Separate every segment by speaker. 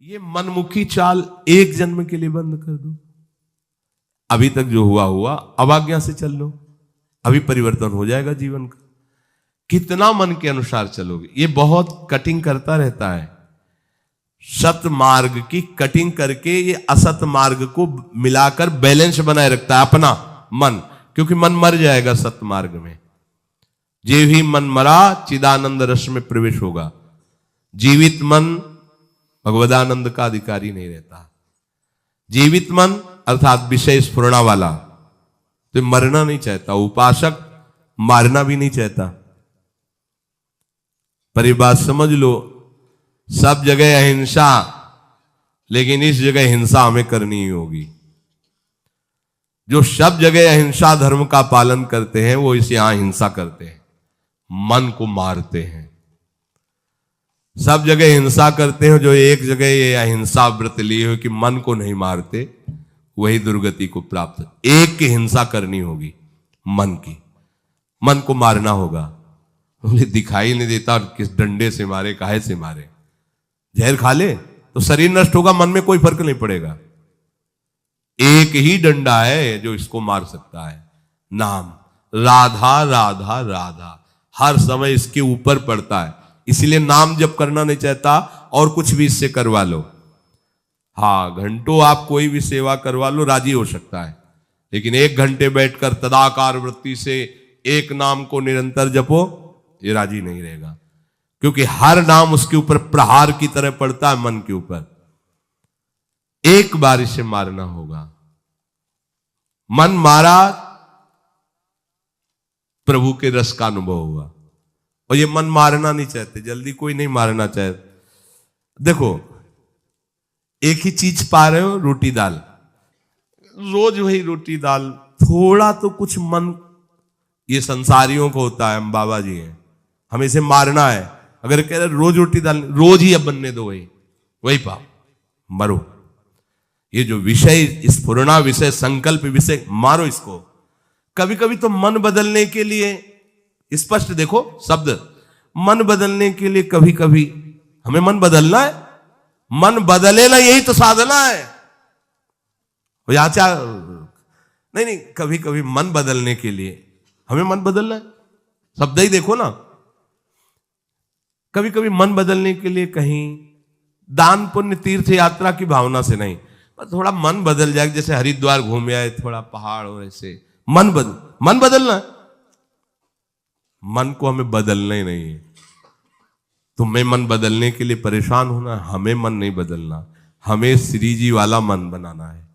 Speaker 1: ये मनमुखी चाल एक जन्म के लिए बंद कर दो। अभी तक जो हुआ हुआ, अब आज्ञा से चल लो, अभी परिवर्तन हो जाएगा जीवन का। कितना मन के अनुसार चलोगे, ये बहुत कटिंग करता रहता है। सत मार्ग की कटिंग करके ये असत मार्ग को मिलाकर बैलेंस बनाए रखता है अपना मन, क्योंकि मन मर जाएगा सत मार्ग में। जे भी मन मरा चिदानंद रस में प्रवेश होगा। जीवित मन भगवदानंद का अधिकारी नहीं रहता। जीवित मन अर्थात विषय स्फुरणा वाला तो मरना नहीं चाहता, उपासक मारना भी नहीं चाहता। पर ये बात समझ लो, सब जगह अहिंसा, लेकिन इस जगह हिंसा हमें करनी ही होगी। जो सब जगह अहिंसा धर्म का पालन करते हैं वो इस यहां हिंसा करते हैं, मन को मारते हैं। सब जगह हिंसा करते हैं, जो एक जगह ये अहिंसा व्रत लिए हो कि मन को नहीं मारते, वही दुर्गति को प्राप्त। एक की हिंसा करनी होगी, मन की, मन को मारना होगा। बोले दिखाई नहीं देता और किस डंडे से मारे, काहे से मारे, जहर खा ले तो शरीर नष्ट होगा, मन में कोई फर्क नहीं पड़ेगा। एक ही डंडा है जो इसको मार सकता है, नाम। राधा राधा राधा हर समय इसके ऊपर पड़ता है, इसलिए नाम जप करना नहीं चाहता और कुछ भी इससे करवा लो। हाँ, घंटों आप कोई भी सेवा करवा लो, राजी हो सकता है, लेकिन 1 घंटे बैठकर तदाकार वृत्ति से एक नाम को निरंतर जपो, ये राजी नहीं रहेगा, क्योंकि हर नाम उसके ऊपर प्रहार की तरह पड़ता है मन के ऊपर। एक बार इसे मारना होगा। मन मारा, प्रभु के रस का अनुभव हुआ। और ये मन मारना नहीं चाहते, जल्दी कोई नहीं मारना चाहते। देखो, एक ही चीज पा रहे हो, रोटी दाल, रोज वही रोटी दाल, थोड़ा तो कुछ मन, ये संसारियों को होता है, हम बाबा जी हैं, हमें इसे मारना है। अगर कह रहे रोज रोटी दाल, रोज ही अब बनने दो, वही पाओ, मरो। ये जो विषय स्फुरणा विषय, संकल्प विषय, मारो इसको। कभी कभी तो मन बदलने के लिए, स्पष्ट देखो शब्द, मन बदलने के लिए कभी कभी हमें मन बदलना है। मन बदले ना, यही तो साधना है। नहीं नहीं, कभी कभी मन बदलने के लिए हमें मन बदलना है, शब्द ही देखो ना। कभी कभी मन बदलने के लिए कहीं दान पुण्य तीर्थ यात्रा की भावना से नहीं, पर थोड़ा मन बदल जाए, जैसे हरिद्वार घूम आए, थोड़ा पहाड़ और ऐसे मन बदलना है। मन को हमें बदलना ही नहीं है। तुम्हें मन बदलने के लिए परेशान होना, हमें मन नहीं बदलना, हमें श्री जी वाला मन बनाना है,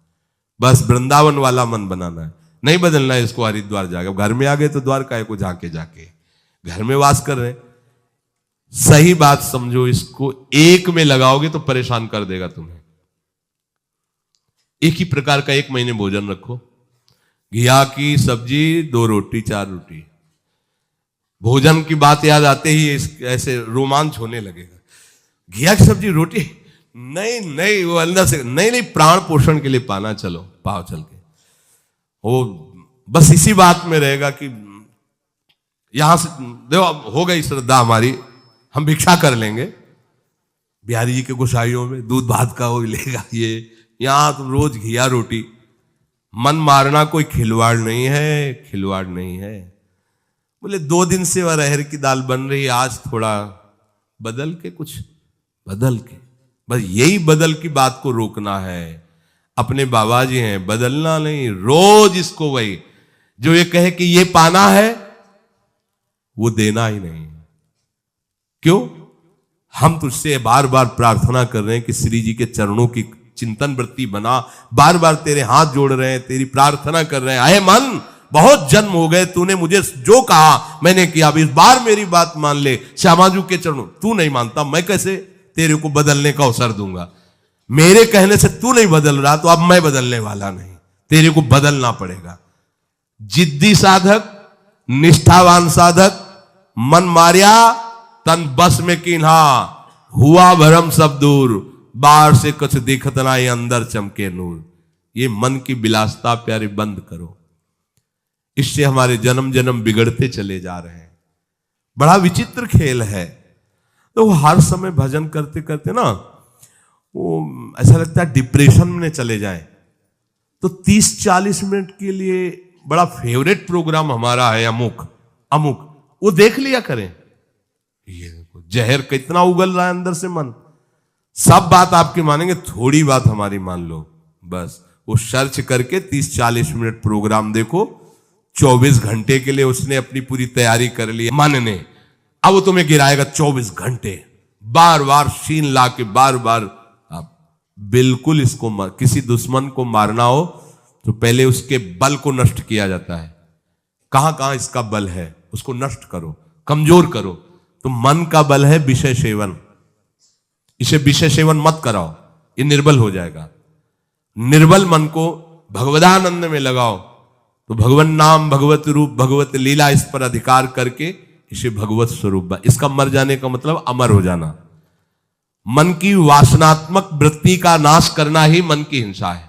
Speaker 1: बस वृंदावन वाला मन बनाना है। नहीं बदलना है इसको हरिद्वार जाके। घर में आ गए तो द्वारका को जाके घर में वास कर रहे। सही बात समझो, इसको एक में लगाओगे तो परेशान कर देगा तुम्हें। एक ही प्रकार का 1 महीने भोजन रखो, घिया की सब्जी, 2 रोटी 4 रोटी। भोजन की बात याद आते ही ऐसे रोमांच होने लगेगा। घिया की सब्जी रोटी, नहीं नहीं, वो अंदर से नहीं नहीं, प्राण पोषण के लिए पाना, चलो पाओ चल के। वो बस इसी बात में रहेगा कि यहां से देखो हो गई श्रद्धा हमारी, हम भिक्षा कर लेंगे। बिहारी जी के गोसाइयों में दूध भात का वो लेगा, ये यहां तो रोज घिया रोटी। मन मारना कोई खिलवाड़ नहीं है, खिलवाड़ नहीं है। बोले 2 दिन से वह अरहर की दाल बन रही, आज थोड़ा बदल के, कुछ बदल के, बस यही बदल की बात को रोकना है। अपने बाबा जी हैं, बदलना नहीं, रोज इसको वही, जो ये कहे कि ये पाना है, वो देना ही नहीं। क्यों? हम तुझसे बार बार प्रार्थना कर रहे हैं कि श्री जी के चरणों की चिंतन वृत्ति बना, बार बार तेरे हाथ जोड़ रहे हैं, तेरी प्रार्थना कर रहे हैं। आए मन, बहुत जन्म हो गए, तूने मुझे जो कहा मैंने किया, अब इस बार मेरी बात मान ले। श्यामाजू के चरणों, तू नहीं मानता, मैं कैसे तेरे को बदलने का अवसर दूंगा? मेरे कहने से तू नहीं बदल रहा, तो अब मैं बदलने वाला नहीं, तेरे को बदलना पड़ेगा। जिद्दी साधक, निष्ठावान साधक, मन मारिया तन बस में किन्हा, हुआ भरम सब दूर, बाहर से कुछ दिखत ना, ये अंदर चमके नूर। ये मन की विलासता प्यारे बंद करो, इससे हमारे जन्म जन्म बिगड़ते चले जा रहे हैं। बड़ा विचित्र खेल है। तो वो हर समय भजन करते करते ना, वो ऐसा लगता है डिप्रेशन में चले जाएं। तो 30-40 मिनट के लिए बड़ा फेवरेट प्रोग्राम हमारा है अमुक अमुक, वो देख लिया करें। ये देखो जहर कितना उगल रहा है अंदर से मन। सब बात आपकी मानेंगे, थोड़ी बात हमारी मान लो बस। वो सर्च करके 30-40 मिनट प्रोग्राम देखो, 24 घंटे के लिए उसने अपनी पूरी तैयारी कर ली मन ने। अब वो तुम्हें गिराएगा 24 घंटे, बार बार सीन ला के बार बार। आप बिल्कुल इसको किसी दुश्मन को मारना हो तो पहले उसके बल को नष्ट किया जाता है। कहां कहां इसका बल है उसको नष्ट करो, कमजोर करो। तो मन का बल है विषय सेवन, इसे विषय सेवन मत कराओ, ये निर्बल हो जाएगा। निर्बल मन को भगवदानंद में लगाओ तो भगवन नाम, भगवत रूप, भगवत लीला, इस पर अधिकार करके इसे भगवत स्वरूप। इसका मर जाने का मतलब अमर हो जाना। मन की वासनात्मक वृत्ति का नाश करना ही मन की हिंसा है।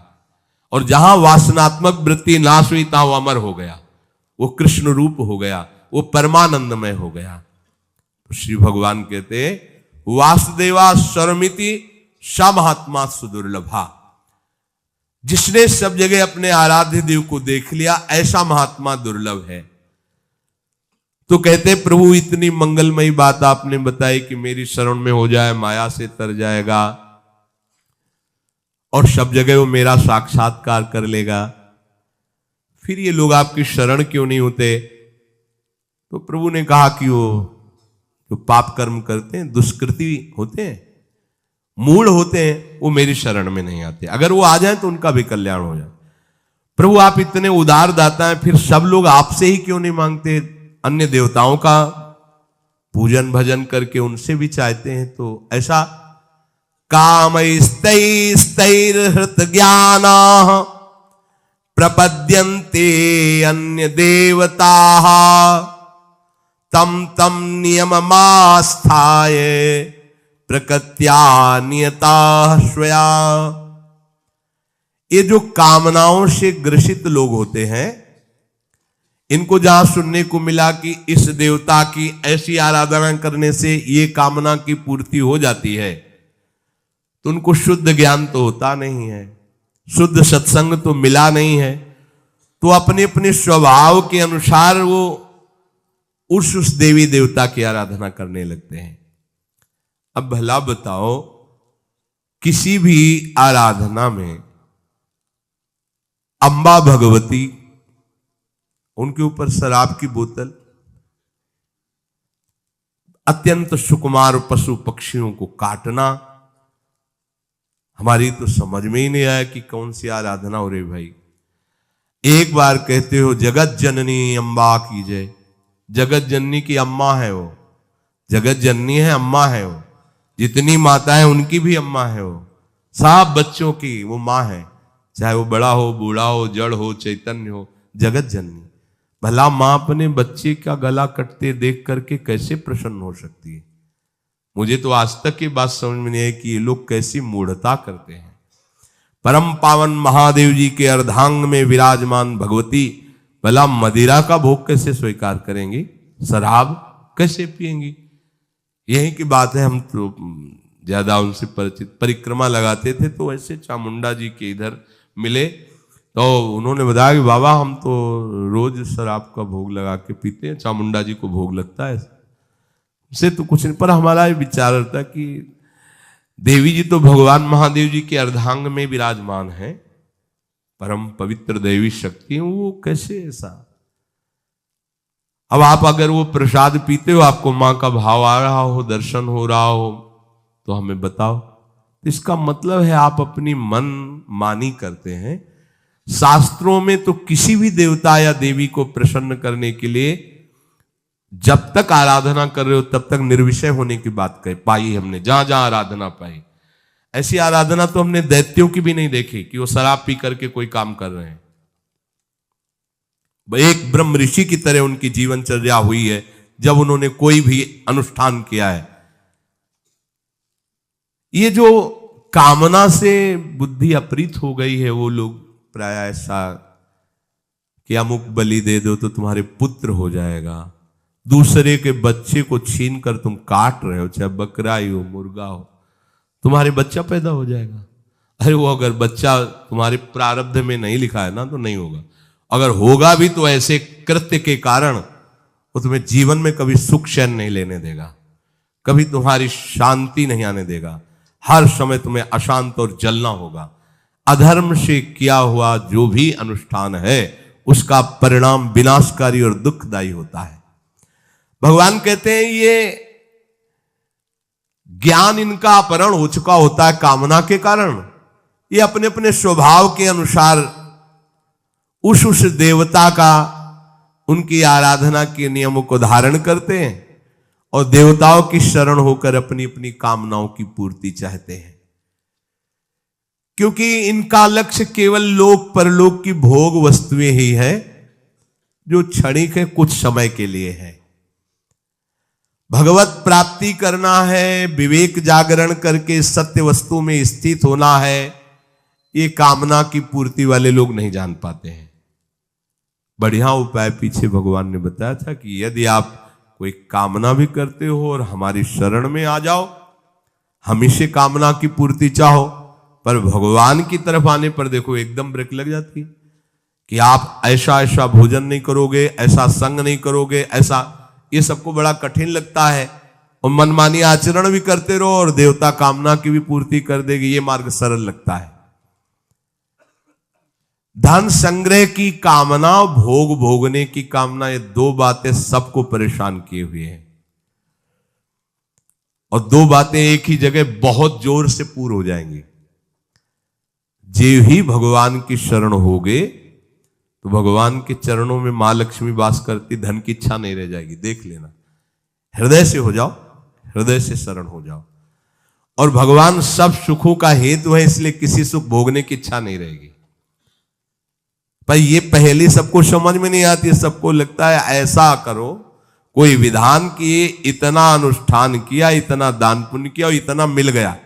Speaker 1: और जहां वासनात्मक वृत्ति नाश हुई तहां वो अमर हो गया, वो कृष्ण रूप हो गया, वो परमानंदमय हो गया। तो श्री भगवान कहते वासुदेवा सर्वमिति सा महात्मा सुदुर्लभा। जिसने सब जगह अपने आराध्य देव को देख लिया, ऐसा महात्मा दुर्लभ है। तो कहते प्रभु इतनी मंगलमयी बात आपने बताई कि मेरी शरण में हो जाए माया से तर जाएगा और सब जगह वो मेरा साक्षात्कार कर लेगा, फिर ये लोग आपकी शरण क्यों नहीं होते? तो प्रभु ने कहा कि वो जो पाप कर्म करते हैं, दुष्कृति होते हैं, मूढ़ होते हैं, वो मेरी शरण में नहीं आते। अगर वो आ जाए तो उनका भी कल्याण हो जाए। प्रभु आप इतने उदार दाता हैं, फिर सब लोग आपसे ही क्यों नहीं मांगते? अन्य देवताओं का पूजन भजन करके उनसे भी चाहते हैं। तो ऐसा कामैस्तैस्तैर्हृत ज्ञाना प्रपद्यन्ते अन्य देवताः तम तम नियममास्थाय प्रकृत्या नियता स्वया। ये जो कामनाओं से ग्रसित लोग होते हैं, इनको जहां सुनने को मिला कि इस देवता की ऐसी आराधना करने से ये कामना की पूर्ति हो जाती है, तो उनको शुद्ध ज्ञान तो होता नहीं है, शुद्ध सत्संग तो मिला नहीं है। तो अपने अपने स्वभाव के अनुसार वो उस देवी देवता की आराधना करने लगते हैं। अब भला बताओ, किसी भी आराधना में अंबा भगवती, उनके ऊपर शराब की बोतल, अत्यंत सुकुमार पशु पक्षियों को काटना, हमारी तो समझ में ही नहीं आया कि कौन सी आराधना हो रही भाई। एक बार कहते हो जगत जननी अम्बा की जय। जगत जननी की अम्मा है वो, जगत जननी है, अम्मा है वो। जितनी माता है उनकी भी अम्मा है वो, सब बच्चों की वो माँ है, चाहे वो बड़ा हो, बूढ़ा हो, जड़ हो, चैतन्य हो, जगत जननी। भला माँ अपने बच्चे का गला कटते देख करके कैसे प्रसन्न हो सकती है? मुझे तो आज तक ये बात समझ में नहीं आई कि ये लोग कैसी मूढ़ता करते हैं। परम पावन महादेव जी के अर्धांग में विराजमान भगवती भला मदिरा का भोग कैसे स्वीकार करेंगी? शराब कैसे पिएंगी? यही की बात है। हम तो ज्यादा उनसे परिचित, परिक्रमा लगाते थे तो ऐसे चामुंडा जी के इधर मिले तो उन्होंने बताया कि बाबा हम तो रोज शराब का भोग लगा के पीते हैं, चामुंडा जी को भोग लगता है, से तो कुछ नहीं। पर हमारा ये विचार रहता कि देवी जी तो भगवान महादेव जी के अर्धांग में विराजमान है, परम पवित्र देवी शक्ति, वो कैसे ऐसा? अब आप अगर वो प्रसाद पीते हो, आपको मां का भाव आ रहा हो, दर्शन हो रहा हो, तो हमें बताओ। इसका मतलब है आप अपनी मन मानी करते हैं। शास्त्रों में तो किसी भी देवता या देवी को प्रसन्न करने के लिए जब तक आराधना कर रहे हो तब तक निर्विषय होने की बात पाई हमने, जहां जहां आराधना पाई। ऐसी आराधना तो हमने दैत्यों की भी नहीं देखी कि वो शराब पी करके कोई काम कर रहे हैं। एक ब्रह्म ऋषि की तरह उनकी जीवनचर्या हुई है जब उन्होंने कोई भी अनुष्ठान किया है। ये जो कामना से बुद्धि अपरीत हो गई है, वो लोग प्राय ऐसा कि अमुक बलि दे दो तो तुम्हारे पुत्र हो जाएगा, दूसरे के बच्चे को छीन कर तुम काट रहे हो, चाहे बकरा ही हो, मुर्गा हो, तुम्हारे बच्चा पैदा हो जाएगा। अरे वो अगर बच्चा तुम्हारे प्रारब्ध में नहीं लिखा है ना तो नहीं होगा, अगर होगा भी तो ऐसे कृत्य के कारण वो तुम्हें जीवन में कभी सुख चैन नहीं लेने देगा, कभी तुम्हारी शांति नहीं आने देगा, हर समय तुम्हें अशांत और जलना होगा। अधर्म से किया हुआ जो भी अनुष्ठान है उसका परिणाम विनाशकारी और दुखदायी होता है। भगवान कहते हैं ये ज्ञान इनका अपहरण हो चुका होता है कामना के कारण। ये अपने अपने स्वभाव के अनुसार उस देवता का, उनकी आराधना के नियमों को धारण करते हैं और देवताओं की शरण होकर अपनी अपनी कामनाओं की पूर्ति चाहते हैं, क्योंकि इनका लक्ष्य केवल लोक परलोक की भोग वस्तुएं ही है जो क्षणिक है, कुछ समय के लिए है। भगवत प्राप्ति करना है, विवेक जागरण करके सत्य वस्तु में स्थित होना है, ये कामना की पूर्ति वाले लोग नहीं जान पाते हैं। बढ़िया उपाय पीछे भगवान ने बताया था कि यदि आप कोई कामना भी करते हो और हमारी शरण में आ जाओ, हम इसे कामना की पूर्ति चाहो, पर भगवान की तरफ आने पर देखो एकदम ब्रेक लग जाती कि आप ऐसा ऐसा भोजन नहीं करोगे, ऐसा संग नहीं करोगे, ऐसा, ये सबको बड़ा कठिन लगता है और मनमानी आचरण भी करते रहो और देवता कामना की भी पूर्ति कर देगी, ये मार्ग सरल लगता है। धन संग्रह की कामना, भोग भोगने की कामना, ये दो बातें सबको परेशान किए हुए हैं और दो बातें एक ही जगह बहुत जोर से पूर्ण हो जाएंगी। जे ही भगवान की शरण होगे तो भगवान के चरणों में मां लक्ष्मी वास करती, धन की इच्छा नहीं रह जाएगी। देख लेना, हृदय से हो जाओ, हृदय से शरण हो जाओ और भगवान सब सुखों का हेतु है, इसलिए किसी सुख भोगने की इच्छा नहीं रहेगी। पर ये पहले सबको समझ में नहीं आती, सबको लगता है ऐसा करो, कोई विधान किए, इतना अनुष्ठान किया, इतना दान पुण्य किया और इतना मिल गया,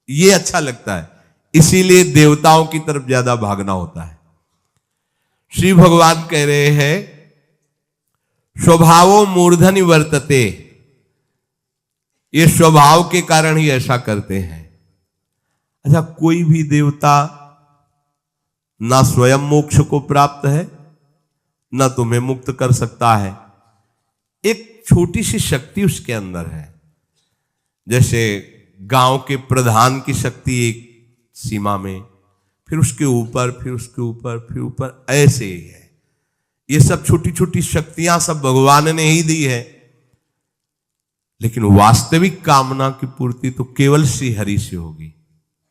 Speaker 1: ये अच्छा लगता है, इसीलिए देवताओं की तरफ ज्यादा भागना होता है। श्री भगवान कह रहे हैं स्वभावो मूर्धनि वर्तते, ये स्वभाव के कारण ही ऐसा करते हैं। अच्छा, कोई भी देवता ना स्वयं मोक्ष को प्राप्त है, ना तुम्हें मुक्त कर सकता है। एक छोटी सी शक्ति उसके अंदर है, जैसे गांव के प्रधान की शक्ति एक सीमा में, फिर उसके ऊपर, फिर उसके ऊपर, फिर ऊपर, ऐसे ही है। ये सब छोटी छोटी शक्तियां सब भगवान ने ही दी है, लेकिन वास्तविक कामना की पूर्ति तो केवल श्री हरि से होगी,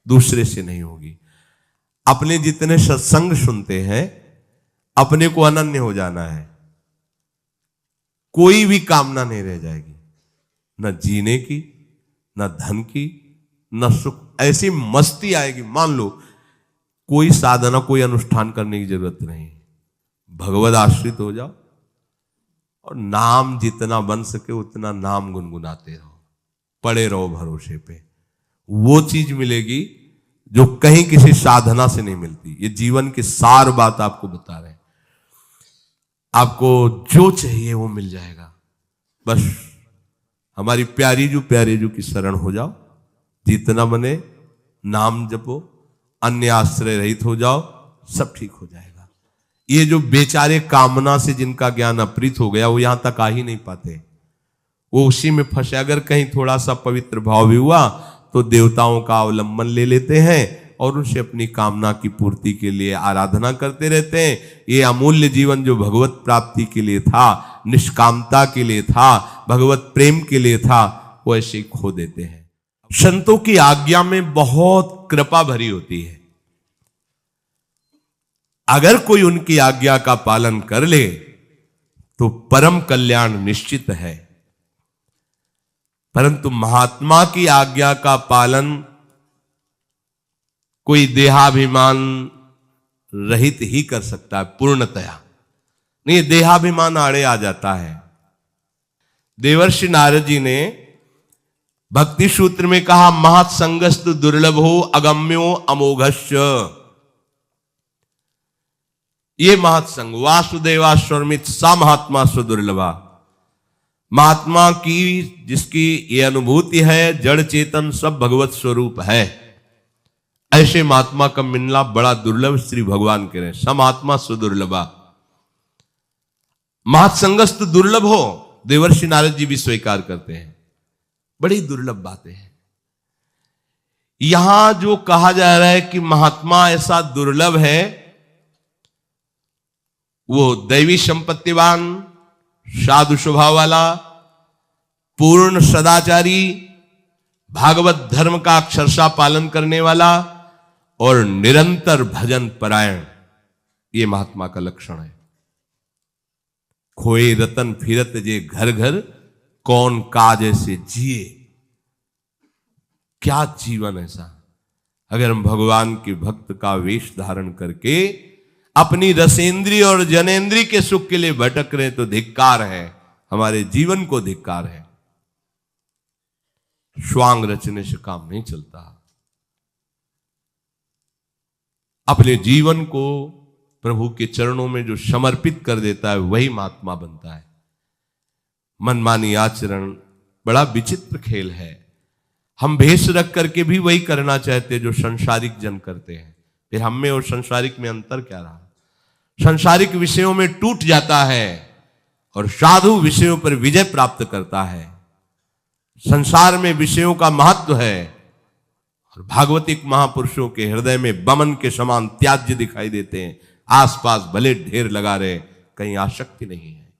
Speaker 1: दूसरे से नहीं होगी। अपने जितने सत्संग सुनते हैं, अपने को अनन्य हो जाना है, कोई भी कामना नहीं रह जाएगी, न जीने की, न धन की, न सुख। ऐसी मस्ती आएगी, मान लो कोई साधना, कोई अनुष्ठान करने की जरूरत नहीं, भगवद आश्रित हो जाओ और नाम जितना बन सके उतना नाम गुनगुनाते रहो, पड़े रहो भरोसे पे। वो चीज मिलेगी जो कहीं किसी साधना से नहीं मिलती। ये जीवन की सार बात आपको बता रहे हैं, आपको जो चाहिए वो मिल जाएगा। बस हमारी प्यारी जो की शरण हो जाओ, जितना बने नाम जपो, अन्य आश्रय रहित हो जाओ, सब ठीक हो जाएगा। ये जो बेचारे कामना से जिनका ज्ञान अपहृत हो गया, वो यहां तक आ ही नहीं पाते, वो उसी में फंसे। अगर कहीं थोड़ा सा पवित्र भाव भी हुआ तो देवताओं का अवलंबन ले लेते हैं और उनसे अपनी कामना की पूर्ति के लिए आराधना करते रहते हैं। ये अमूल्य जीवन जो भगवत प्राप्ति के लिए था, निष्कामता के लिए था, भगवत प्रेम के लिए था, वो ऐसे ही खो देते हैं। संतों की आज्ञा में बहुत कृपा भरी होती है। अगर कोई उनकी आज्ञा का पालन कर ले तो परम कल्याण निश्चित है, परंतु महात्मा की आज्ञा का पालन कोई देहाभिमान रहित ही कर सकता है पूर्णतया, नहीं देहाभिमान आड़े आ जाता है। देवर्षि नारद जी ने भक्ति सूत्र में कहा, महत्संगस्तु दुर्लभो अगम्यो अमोघश्च। ये महत्संग वासुदेवा स्वर्मित सा महात्मा सुदुर्लभा, महात्मा की जिसकी ये अनुभूति है जड़ चेतन सब भगवत स्वरूप है, ऐसे महात्मा का मिलना बड़ा दुर्लभ। श्री भगवान कह रहे हैं समात्मा सुदुर्लभा। महत्संगस्त दुर्लभ हो, देवर्षि नारद जी भी स्वीकार करते हैं, बड़ी दुर्लभ बातें हैं। यहां जो कहा जा रहा है कि महात्मा ऐसा दुर्लभ है, वो दैवी संपत्तिवान, साधु स्वभाव वाला, पूर्ण सदाचारी, भागवत धर्म का अक्षरशः पालन करने वाला और निरंतर भजन परायण, ये महात्मा का लक्षण है। खोए रतन फिरत जे घर घर, कौन काज ऐसे जिए। क्या जीवन ऐसा, अगर हम भगवान के भक्त का वेश धारण करके अपनी रसेंद्री और जनेंद्री के सुख के लिए भटक रहे तो धिक्कार है, हमारे जीवन को धिक्कार है। श्वांग रचने से काम नहीं चलता। अपने जीवन को प्रभु के चरणों में जो समर्पित कर देता है वही महात्मा बनता है। मनमानी आचरण बड़ा विचित्र खेल है। हम भेष रख करके भी वही करना चाहते जो संसारिक जन करते हैं, फिर हम में और संसारिक में अंतर क्या रहा। संसारिक विषयों में टूट जाता है और साधु विषयों पर विजय प्राप्त करता है। संसार में विषयों का महत्व है और भागवतिक महापुरुषों के हृदय में बमन के समान त्याज्य दिखाई देते हैं। आसपास भले ढेर लगा रहे, कहीं आसक्ति नहीं है।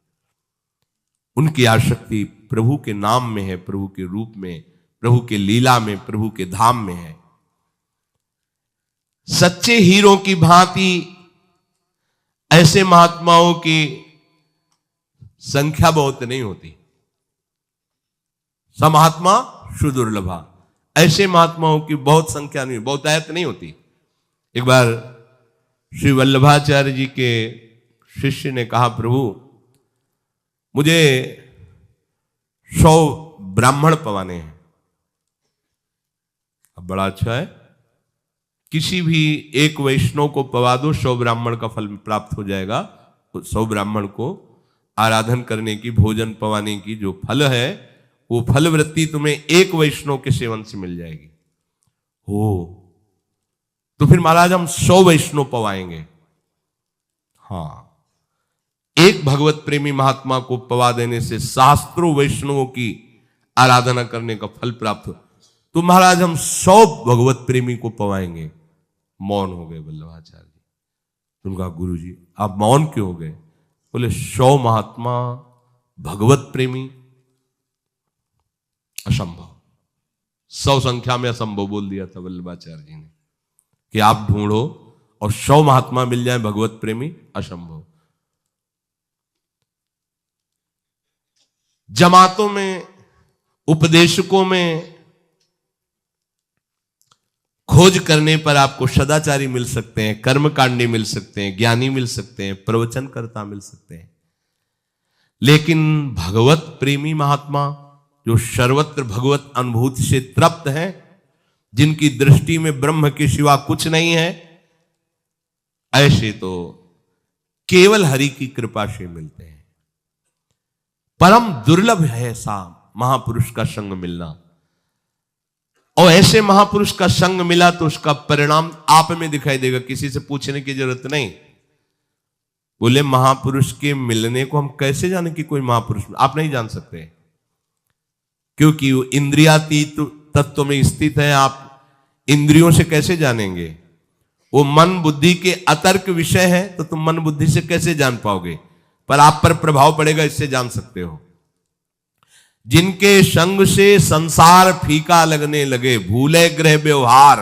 Speaker 1: उनकी आसक्ति प्रभु के नाम में है, प्रभु के रूप में, प्रभु के लीला में, प्रभु के धाम में है। सच्चे हीरो की भांति ऐसे महात्माओं की संख्या बहुत नहीं होती। समहात्मा सुदुर्लभा, ऐसे महात्माओं की बहुत संख्या नहीं, बहुतायत नहीं होती। एक बार श्री वल्लभाचार्य जी के शिष्य ने कहा, प्रभु मुझे 100 ब्राह्मण पवाने हैं। अब बड़ा अच्छा है, किसी भी एक वैष्णव को पवा दो, 100 ब्राह्मण का फल प्राप्त हो जाएगा। 100 ब्राह्मण को आराधन करने की, भोजन पवाने की जो फल है, वो फल वृत्ति तुम्हें एक वैष्णव के सेवन से मिल जाएगी। हो तो फिर महाराज हम 100 वैष्णव पवाएंगे। हाँ, एक भगवत प्रेमी महात्मा को पवा देने से शास्त्रों वैष्णवों की आराधना करने का फल प्राप्त हो, तो महाराज हम 100 भगवत प्रेमी को पवाएंगे। मौन हो गए वल्लभाचार्य जी। उनका गुरु जी आप मौन क्यों हो गए? बोले 100 महात्मा भगवत प्रेमी असंभव, 100 संख्या में असंभव बोल दिया था वल्लभाचार्य जी ने कि आप ढूंढो और 100 महात्मा मिल जाए भगवत प्रेमी, असंभव। जमातों में, उपदेशकों में खोज करने पर आपको सदाचारी मिल सकते हैं, कर्मकांडी मिल सकते हैं, ज्ञानी मिल सकते हैं, प्रवचनकर्ता मिल सकते हैं, लेकिन भगवत प्रेमी महात्मा जो सर्वत्र भगवत अनुभूति से तृप्त हैं, जिनकी दृष्टि में ब्रह्म के सिवा कुछ नहीं है, ऐसे तो केवल हरि की कृपा से मिलते हैं। परम दुर्लभ है ऐसा महापुरुष का संग मिलना। और ऐसे महापुरुष का संग मिला तो उसका परिणाम आप में दिखाई देगा, किसी से पूछने की जरूरत नहीं। बोले महापुरुष के मिलने को हम कैसे जाने कि कोई महापुरुष, आप नहीं जान सकते, क्योंकि वो इंद्रियातीत तत्व में स्थित है। आप इंद्रियों से कैसे जानेंगे? वो मन बुद्धि के अतर्क विषय है, तो तुम मन बुद्धि से कैसे जान पाओगे? पर आप पर प्रभाव पड़ेगा, इससे जान सकते हो। जिनके संग से संसार फीका लगने लगे, भूले ग्रह व्यवहार,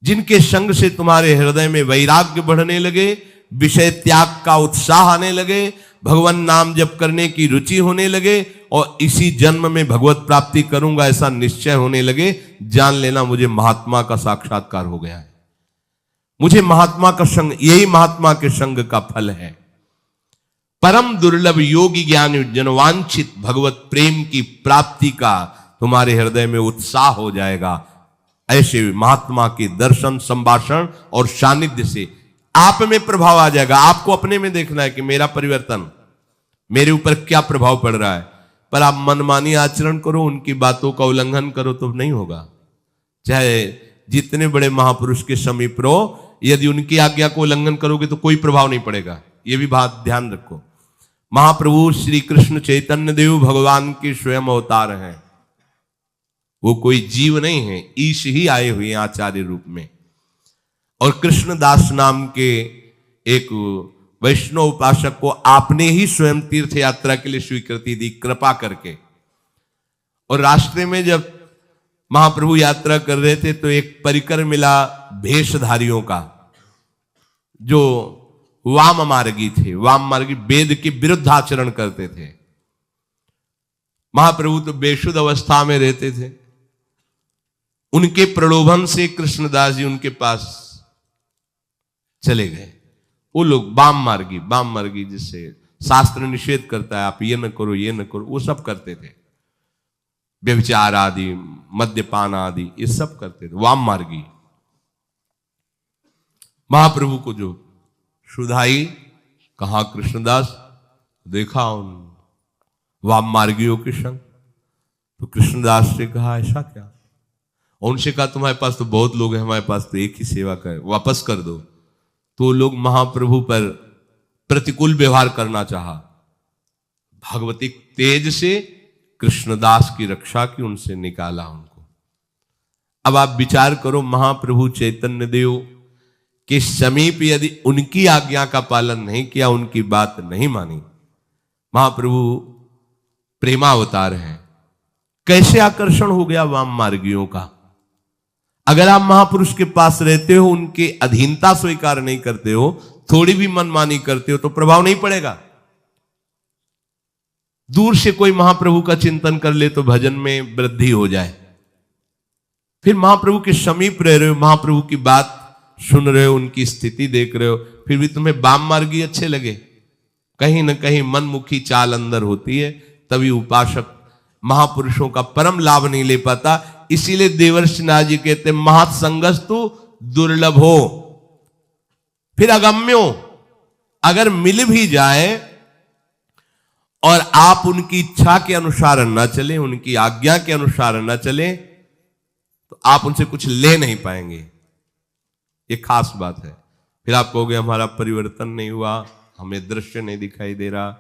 Speaker 1: जिनके संग से तुम्हारे हृदय में वैराग्य बढ़ने लगे, विषय त्याग का उत्साह आने लगे, भगवान नाम जप करने की रुचि होने लगे और इसी जन्म में भगवत प्राप्ति करूंगा ऐसा निश्चय होने लगे, जान लेना मुझे महात्मा का साक्षात्कार हो गया है। मुझे महात्मा का संग, यही महात्मा के संग का फल है। परम दुर्लभ योगी ज्ञान जनवांछित भगवत प्रेम की प्राप्ति का तुम्हारे हृदय में उत्साह हो जाएगा। ऐसे महात्मा के दर्शन, संभाषण और सानिध्य से आप में प्रभाव आ जाएगा। आपको अपने में देखना है कि मेरा परिवर्तन, मेरे ऊपर क्या प्रभाव पड़ रहा है। पर आप मनमानी आचरण करो, उनकी बातों का उल्लंघन करो तो नहीं होगा। चाहे जितने बड़े महापुरुष के समीप रहो, यदि उनकी आज्ञा को उल्लंघन करोगे तो कोई प्रभाव नहीं पड़ेगा। यह भी बात ध्यान रखो। महाप्रभु श्री कृष्ण चैतन्य देव भगवान के स्वयं अवतार हैं। वो कोई जीव नहीं है, ईश ही आए हुए हैं आचार्य रूप में। और कृष्णदास नाम के एक वैष्णव उपासक को आपने ही स्वयं तीर्थ यात्रा के लिए स्वीकृति दी, कृपा करके। और रास्ते में जब महाप्रभु यात्रा कर रहे थे तो एक परिकर मिला भेषधारियों का, जो वाम मार्गी थे। वाम मार्गी वेद के विरुद्ध आचरण करते थे। महाप्रभु तो बेशुद्ध अवस्था में रहते थे। उनके प्रलोभन से कृष्णदास जी उनके पास चले गए। वो लोग वाम मार्गी जिससे शास्त्र निषेध करता है, आप ये न करो ये न करो, वो सब करते थे। व्यभिचार आदि, मद्यपान आदि, ये सब करते थे वाम मार्गी। महाप्रभु को जो सुधाई, कहा कृष्णदास देखा उन वाम मार्गियों के संग। तो कृष्णदास से कहा ऐसा क्या? और उनसे कहा तुम्हारे पास तो बहुत लोग हैं, हमारे पास तो एक ही सेवा कर, वापस कर दो। तो लोग महाप्रभु पर प्रतिकूल व्यवहार करना चाहा। भगवती तेज से कृष्णदास की रक्षा की, उनसे निकाला उनको। अब आप विचार करो, महाप्रभु चैतन्य देव के समीप यदि उनकी आज्ञा का पालन नहीं किया, उनकी बात नहीं मानी, महाप्रभु प्रेमावतार हैं, कैसे आकर्षण हो गया वाम मार्गियों का। अगर आप महापुरुष के पास रहते हो, उनके अधीनता स्वीकार नहीं करते हो, थोड़ी भी मनमानी करते हो तो प्रभाव नहीं पड़ेगा। दूर से कोई महाप्रभु का चिंतन कर ले तो भजन में वृद्धि हो जाए। फिर महाप्रभु के समीप रह रहे हो, महाप्रभु की बात सुन रहे हो, उनकी स्थिति देख रहे हो, फिर भी तुम्हें वाम मार्गी अच्छे लगे। कहीं ना कहीं मनमुखी चाल अंदर होती है, तभी उपासक महापुरुषों का परम लाभ नहीं ले पाता। इसीलिए देवर्षि नाथ जी कहते महत्संगस्तु दुर्लभो। फिर अगम्यो, अगर मिल भी जाए और आप उनकी इच्छा के अनुसार न चले, उनकी आज्ञा के अनुसार न चले, तो आप उनसे कुछ ले नहीं पाएंगे। ये खास बात है। फिर आप कहोगे हमारा परिवर्तन नहीं हुआ, हमें दृश्य नहीं दिखाई दे रहा।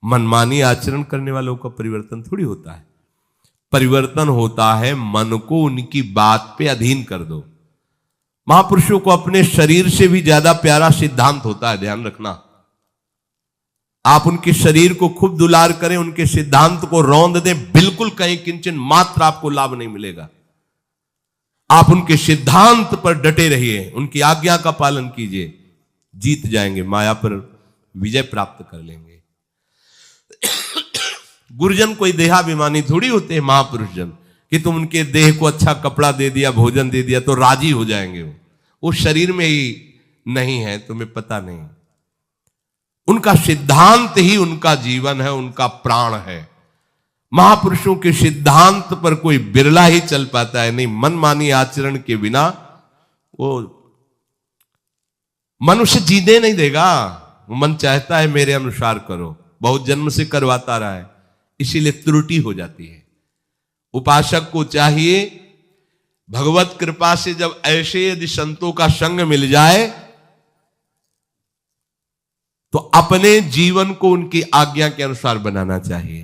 Speaker 1: मनमानी आचरण करने वालों का परिवर्तन थोड़ी होता है। परिवर्तन होता है मन को उनकी बात पे अधीन कर दो। महापुरुषों को अपने शरीर से भी ज्यादा प्यारा सिद्धांत होता है, ध्यान रखना। आप उनके शरीर को खूब दुलार करें, उनके सिद्धांत को रौंद दें, बिल्कुल कहीं किंचन मात्र आपको लाभ नहीं मिलेगा। आप उनके सिद्धांत पर डटे रहिए, उनकी आज्ञा का पालन कीजिए, जीत जाएंगे, माया पर विजय प्राप्त कर लेंगे। गुरुजन कोई देहाभिमानी थोड़ी होते हैं महापुरुष जन कि तुम उनके देह को अच्छा कपड़ा दे दिया, भोजन दे दिया तो राजी हो जाएंगे। वो शरीर में ही नहीं है, तुम्हें पता नहीं। उनका सिद्धांत ही उनका जीवन है, उनका प्राण है। महापुरुषों के सिद्धांत पर कोई बिरला ही चल पाता है। नहीं, मनमानी आचरण के बिना वो मनुष्य जीने नहीं देगा। वो मन चाहता है मेरे अनुसार करो, बहुत जन्म से करवाता रहा है, इसीलिए त्रुटि हो जाती है। उपासक को चाहिए भगवत कृपा से जब ऐसे यदि संतों का संग मिल जाए तो अपने जीवन को उनकी आज्ञा के अनुसार बनाना चाहिए।